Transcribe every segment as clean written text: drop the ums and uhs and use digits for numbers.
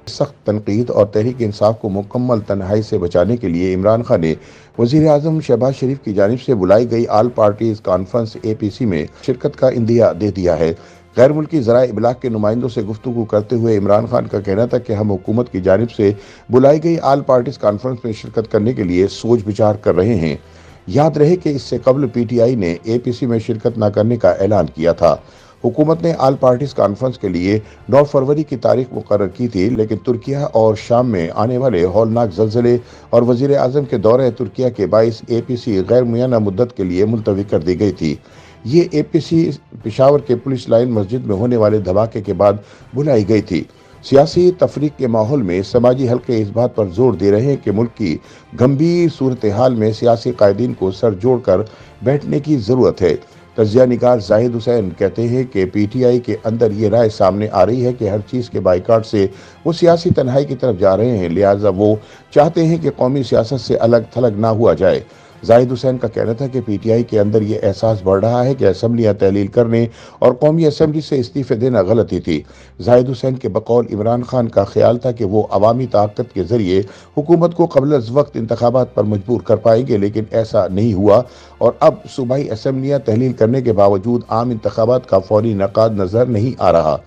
سخت تنقید اور تحریک انصاف کو مکمل تنہائی سے بچانے کے لیے عمران خان نے وزیر اعظم شہباز شریف کی جانب سے بلائی گئی آل پارٹیز کانفرنس APC میں شرکت کا عندیہ دے دیا ہے۔ غیر ملکی ذرائع ابلاغ کے نمائندوں سے گفتگو کرتے ہوئے عمران خان کا کہنا تھا کہ ہم حکومت کی جانب سے بلائی گئی آل پارٹیز کانفرنس میں شرکت کرنے کے لیے سوچ بچار کر رہے ہیں۔ یاد رہے کہ اس سے قبل PTI نے APC میں شرکت نہ کرنے کا اعلان کیا تھا۔ حکومت نے آل پارٹیز کانفرنس کے لیے 9 فروری کی تاریخ مقرر کی تھی، لیکن ترکیہ اور شام میں آنے والے ہولناک زلزلے اور وزیر اعظم کے دورہ ترکیہ کے باعث APC غیر معینہ مدت کے لیے ملتوی کر دی گئی تھی۔ یہ APC پشاور کے پولیس لائن مسجد میں ہونے والے دھماکے کے بعد بلائی گئی تھی۔ سیاسی تفریق کے ماحول میں سماجی حلقے اس بات پر زور دے رہے ہیں کہ ملک کی گمبھیر صورتحال میں سیاسی قائدین کو سر جوڑ کر بیٹھنے کی ضرورت ہے۔ تجزیہ نگار زاہد حسین کہتے ہیں کہ PTI کے اندر یہ رائے سامنے آ رہی ہے کہ ہر چیز کے بائیکاٹ سے وہ سیاسی تنہائی کی طرف جا رہے ہیں، لہٰذا وہ چاہتے ہیں کہ قومی سیاست سے الگ تھلگ نہ ہوا جائے۔ زاہد حسین کا کہنا تھا کہ PTI کے اندر یہ احساس بڑھ رہا ہے کہ اسمبلیاں تحلیل کرنے اور قومی اسمبلی سے استعفے دینا غلطی تھی۔ زاہد حسین کے بقول عمران خان کا خیال تھا کہ وہ عوامی طاقت کے ذریعے حکومت کو قبل از وقت انتخابات پر مجبور کر پائیں گے، لیکن ایسا نہیں ہوا اور اب صوبائی اسمبلیاں تحلیل کرنے کے باوجود عام انتخابات کا فوری انعقاد نظر نہیں آ رہا۔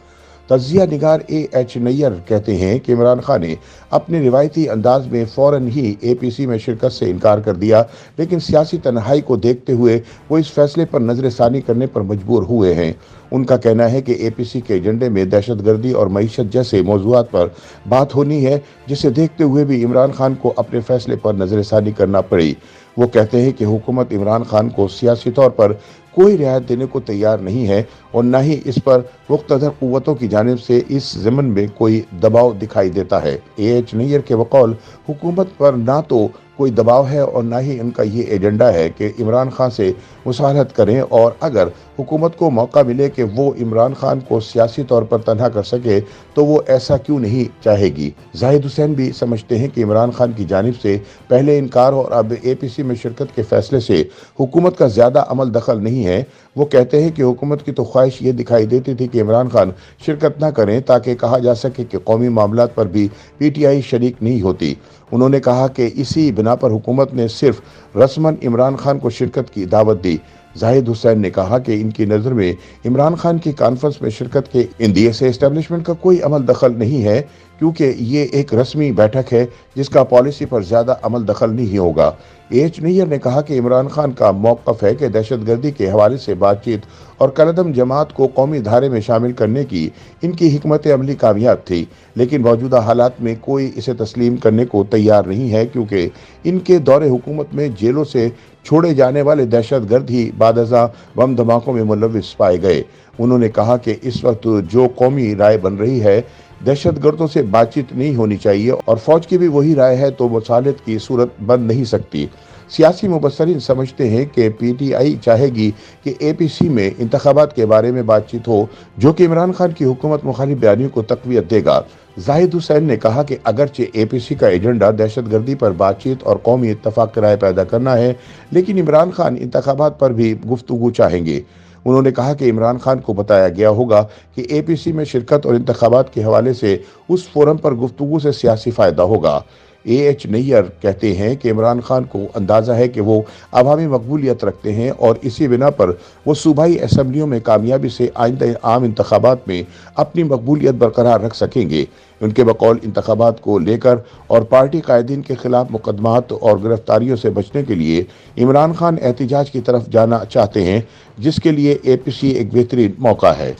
تجزیہ نگار AH نیر کہتے ہیں کہ عمران خان نے اپنے روایتی انداز میں فوراً ہی APC میں شرکت سے انکار کر دیا، لیکن سیاسی تنہائی کو دیکھتے ہوئے وہ اس فیصلے پر نظر ثانی کرنے پر مجبور ہوئے ہیں۔ ان کا کہنا ہے کہ APC کے ایجنڈے میں دہشت گردی اور معیشت جیسے موضوعات پر بات ہونی ہے، جسے دیکھتے ہوئے بھی عمران خان کو اپنے فیصلے پر نظر ثانی کرنا پڑی۔ وہ کہتے ہیں کہ حکومت عمران خان کو سیاسی طور پر کوئی رعایت دینے کو تیار نہیں ہے اور نہ ہی اس پر مقتدر قوتوں کی جانب سے اس ضمن میں کوئی دباؤ دکھائی دیتا ہے۔ AH نیر کے بقول حکومت پر نہ تو کوئی دباؤ ہے اور نہ ہی ان کا یہ ایجنڈا ہے کہ عمران خان سے مصالحت کریں، اور اگر حکومت کو موقع ملے کہ وہ عمران خان کو سیاسی طور پر تنہا کر سکے تو وہ ایسا کیوں نہیں چاہے گی۔ زاہد حسین بھی سمجھتے ہیں کہ عمران خان کی جانب سے پہلے انکار اور اب APC میں شرکت کے فیصلے سے حکومت کا زیادہ عمل دخل نہیں ہے۔ وہ کہتے ہیں کہ حکومت کی تو خواہش یہ دکھائی دیتی تھی کہ عمران خان شرکت نہ کریں تاکہ کہا جا سکے کہ قومی معاملات پر بھی PTI شریک نہیں ہوتی۔ انہوں نے کہا کہ اسی بنا پر حکومت نے صرف رسماً عمران خان کو شرکت کی دعوت دی۔ زاہد حسین نے کہا کہ ان کی نظر میں عمران خان کی کانفرنس میں شرکت کے عندیے سے اسٹیبلشمنٹ کا کوئی عمل دخل نہیں ہے، کیونکہ یہ ایک رسمی بیٹھک ہے جس کا پالیسی پر زیادہ عمل دخل نہیں ہوگا۔ AH نیر نے کہا کہ عمران خان کا موقف ہے کہ دہشت گردی کے حوالے سے بات چیت اور کالعدم جماعت کو قومی دھارے میں شامل کرنے کی ان کی حکمت عملی کامیاب تھی، لیکن موجودہ حالات میں کوئی اسے تسلیم کرنے کو تیار نہیں ہے، کیونکہ ان کے دور حکومت میں جیلوں سے چھوڑے جانے والے دہشت گرد ہی بعد ازاں بم دھماکوں میں ملوث پائے گئے۔ انہوں نے کہا کہ اس وقت جو قومی رائے بن رہی ہے، دہشت گردوں سے بات چیت نہیں ہونی چاہیے اور فوج کی بھی وہی رائے ہے تو مصالحت کی صورت بن نہیں سکتی۔ سیاسی مبصرین سمجھتے ہیں کہ PTI چاہے گی کہ APC میں انتخابات کے بارے میں بات چیت ہو، جو کہ عمران خان کی حکومت مخالف بیانیوں کو تقویت دے گا۔ زاہد حسین نے کہا کہ اگرچہ APC کا ایجنڈا دہشت گردی پر بات چیت اور قومی اتفاق کی رائے پیدا کرنا ہے، لیکن عمران خان انتخابات پر بھی گفتگو چاہیں گے۔ انہوں نے کہا کہ عمران خان کو بتایا گیا ہوگا کہ APC میں شرکت اور انتخابات کے حوالے سے اس فورم پر گفتگو سے سیاسی فائدہ ہوگا۔ AH نیر کہتے ہیں کہ عمران خان کو اندازہ ہے کہ وہ عوامی مقبولیت رکھتے ہیں اور اسی بنا پر وہ صوبائی اسمبلیوں میں کامیابی سے آئندہ عام انتخابات میں اپنی مقبولیت برقرار رکھ سکیں گے۔ ان کے بقول انتخابات کو لے کر اور پارٹی قائدین کے خلاف مقدمات اور گرفتاریوں سے بچنے کے لیے عمران خان احتجاج کی طرف جانا چاہتے ہیں، جس کے لیے APC ایک بہترین موقع ہے۔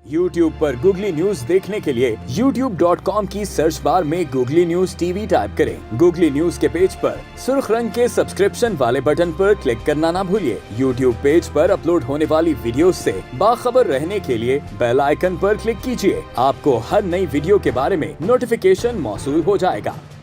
YouTube پر گوگلی نیوز دیکھنے کے لیے youtube.com کی سرچ بار میں گوگلی نیوز TV ٹائپ کریں۔ گوگلی نیوز کے پیج پر سرخ رنگ کے سبسکرپشن والے بٹن پر کلک کرنا نہ بھولیے۔ YouTube پیج پر اپلوڈ ہونے والی ویڈیوز سے باخبر رہنے کے لیے بیل آئیکن پر کلک کیجیے۔ آپ کو ہر نئی ویڈیو کے بارے میں نوٹیفیکیشن موصول ہو جائے گا۔